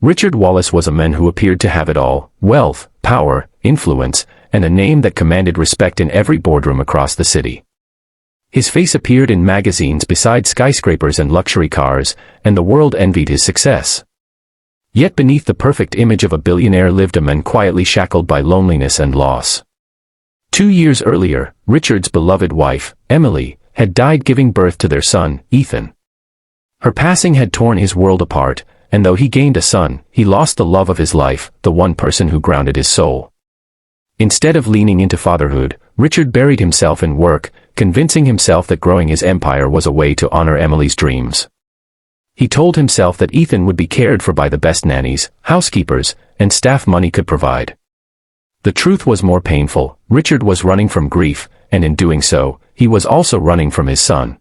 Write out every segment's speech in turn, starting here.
Richard Wallace was a man who appeared to have it all: wealth, power, influence, and a name that commanded respect in every boardroom across the city. His face appeared in magazines beside skyscrapers and luxury cars, and the world envied his success. Yet beneath the perfect image of a billionaire lived a man quietly shackled by loneliness and loss. 2 years earlier, Richard's beloved wife, Emily, had died giving birth to their son, Ethan. Her passing had torn his world apart, and though he gained a son, he lost the love of his life, the one person who grounded his soul. Instead of leaning into fatherhood, Richard buried himself in work, convincing himself that growing his empire was a way to honor Emily's dreams. He told himself that Ethan would be cared for by the best nannies, housekeepers, and staff money could provide. The truth was more painful. Richard was running from grief, and in doing so, he was also running from his son.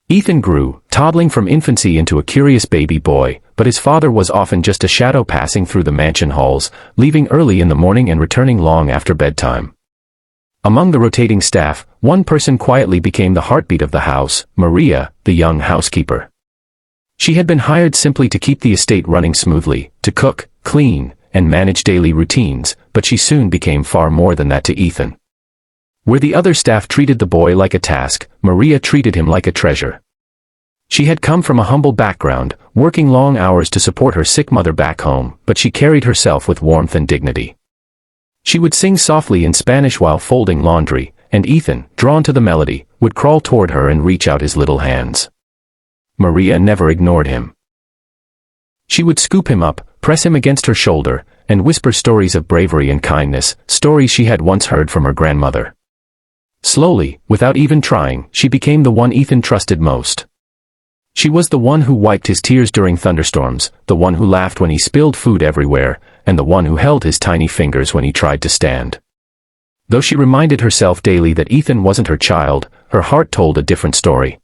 Ethan grew, toddling from infancy into a curious baby boy, but his father was often just a shadow passing through the mansion halls, leaving early in the morning and returning long after bedtime. Among the rotating staff, one person quietly became the heartbeat of the house: Maria, the young housekeeper. She had been hired simply to keep the estate running smoothly, to cook, clean, and manage daily routines, but she soon became far more than that to Ethan. Where the other staff treated the boy like a task, Maria treated him like a treasure. She had come from a humble background, working long hours to support her sick mother back home, but she carried herself with warmth and dignity. She would sing softly in Spanish while folding laundry, and Ethan, drawn to the melody, would crawl toward her and reach out his little hands. Maria never ignored him. She would scoop him up, press him against her shoulder, and whisper stories of bravery and kindness, stories she had once heard from her grandmother. Slowly, without even trying, she became the one Ethan trusted most. She was the one who wiped his tears during thunderstorms, the one who laughed when he spilled food everywhere, and the one who held his tiny fingers when he tried to stand. Though she reminded herself daily that Ethan wasn't her child, her heart told a different story.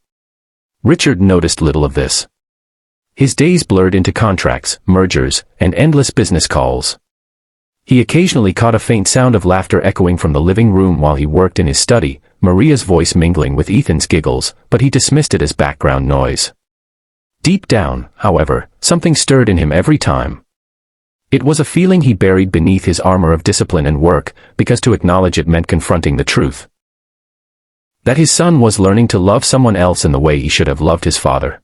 Richard noticed little of this. His days blurred into contracts, mergers, and endless business calls. He occasionally caught a faint sound of laughter echoing from the living room while he worked in his study, Maria's voice mingling with Ethan's giggles, but he dismissed it as background noise. Deep down, however, something stirred in him every time. It was a feeling he buried beneath his armor of discipline and work, because to acknowledge it meant confronting the truth. That his son was learning to love someone else in the way he should have loved his father.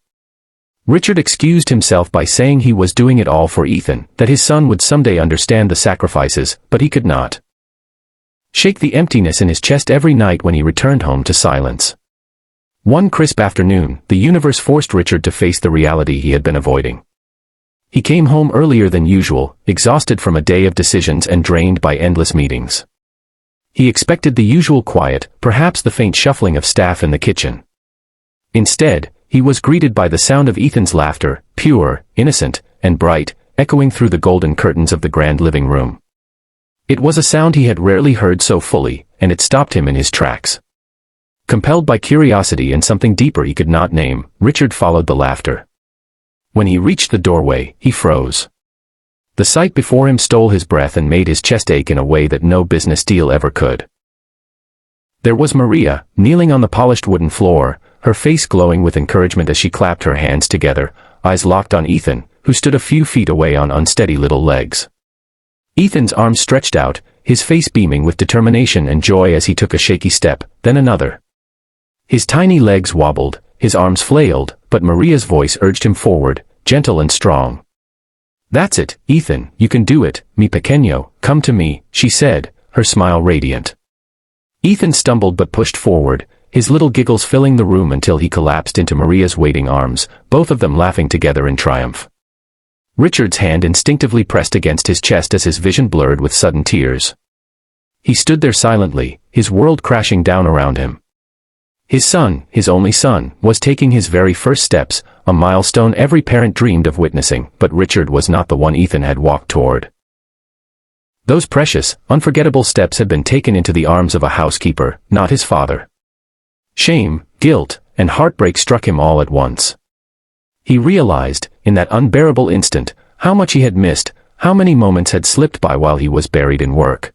Richard excused himself by saying he was doing it all for Ethan, that his son would someday understand the sacrifices, but he could not shake the emptiness in his chest every night when he returned home to silence. One crisp afternoon, the universe forced Richard to face the reality he had been avoiding. He came home earlier than usual, exhausted from a day of decisions and drained by endless meetings. He expected the usual quiet, perhaps the faint shuffling of staff in the kitchen. Instead, he was greeted by the sound of Ethan's laughter, pure, innocent, and bright, echoing through the golden curtains of the grand living room. It was a sound he had rarely heard so fully, and it stopped him in his tracks. Compelled by curiosity and something deeper he could not name, Richard followed the laughter. When he reached the doorway, he froze. The sight before him stole his breath and made his chest ache in a way that no business deal ever could. There was Maria, kneeling on the polished wooden floor, her face glowing with encouragement as she clapped her hands together, eyes locked on Ethan, who stood a few feet away on unsteady little legs. Ethan's arms stretched out, his face beaming with determination and joy as he took a shaky step, then another. His tiny legs wobbled, his arms flailed, but Maria's voice urged him forward, gentle and strong. "That's it, Ethan, you can do it, mi pequeño, come to me," she said, her smile radiant. Ethan stumbled but pushed forward, his little giggles filling the room until he collapsed into Maria's waiting arms, both of them laughing together in triumph. Richard's hand instinctively pressed against his chest as his vision blurred with sudden tears. He stood there silently, his world crashing down around him. His son, his only son, was taking his very first steps, a milestone every parent dreamed of witnessing, but Richard was not the one Ethan had walked toward. Those precious, unforgettable steps had been taken into the arms of a housekeeper, not his father. Shame, guilt, and heartbreak struck him all at once. He realized, in that unbearable instant, how much he had missed, how many moments had slipped by while he was buried in work.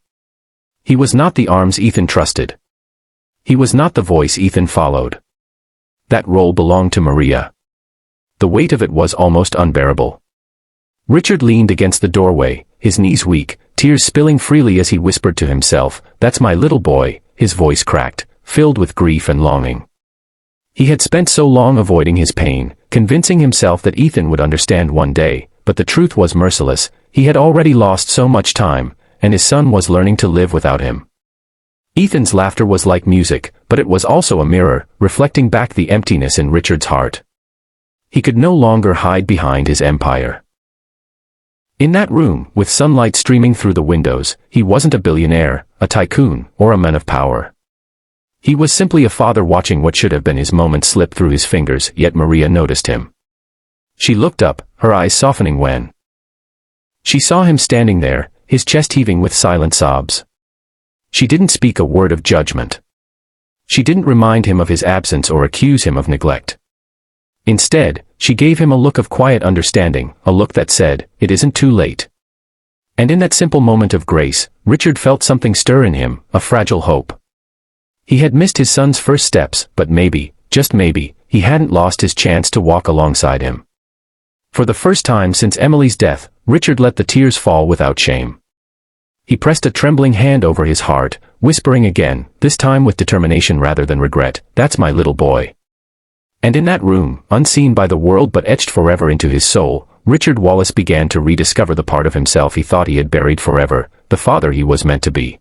He was not the arms Ethan trusted. He was not the voice Ethan followed. That role belonged to Maria. The weight of it was almost unbearable. Richard leaned against the doorway, his knees weak, tears spilling freely as he whispered to himself, "That's my little boy," his voice cracked, filled with grief and longing. He had spent so long avoiding his pain, convincing himself that Ethan would understand one day, but the truth was merciless. He had already lost so much time, and his son was learning to live without him. Ethan's laughter was like music, but it was also a mirror, reflecting back the emptiness in Richard's heart. He could no longer hide behind his empire. In that room, with sunlight streaming through the windows, he wasn't a billionaire, a tycoon, or a man of power. He was simply a father watching what should have been his moment slip through his fingers, yet Maria noticed him. She looked up, her eyes softening when she saw him standing there, his chest heaving with silent sobs. She didn't speak a word of judgment. She didn't remind him of his absence or accuse him of neglect. Instead, she gave him a look of quiet understanding, a look that said, "It isn't too late." And in that simple moment of grace, Richard felt something stir in him, a fragile hope. He had missed his son's first steps, but maybe, just maybe, he hadn't lost his chance to walk alongside him. For the first time since Emily's death, Richard let the tears fall without shame. He pressed a trembling hand over his heart, whispering again, this time with determination rather than regret, "That's my little boy." And in that room, unseen by the world but etched forever into his soul, Richard Wallace began to rediscover the part of himself he thought he had buried forever, the father he was meant to be.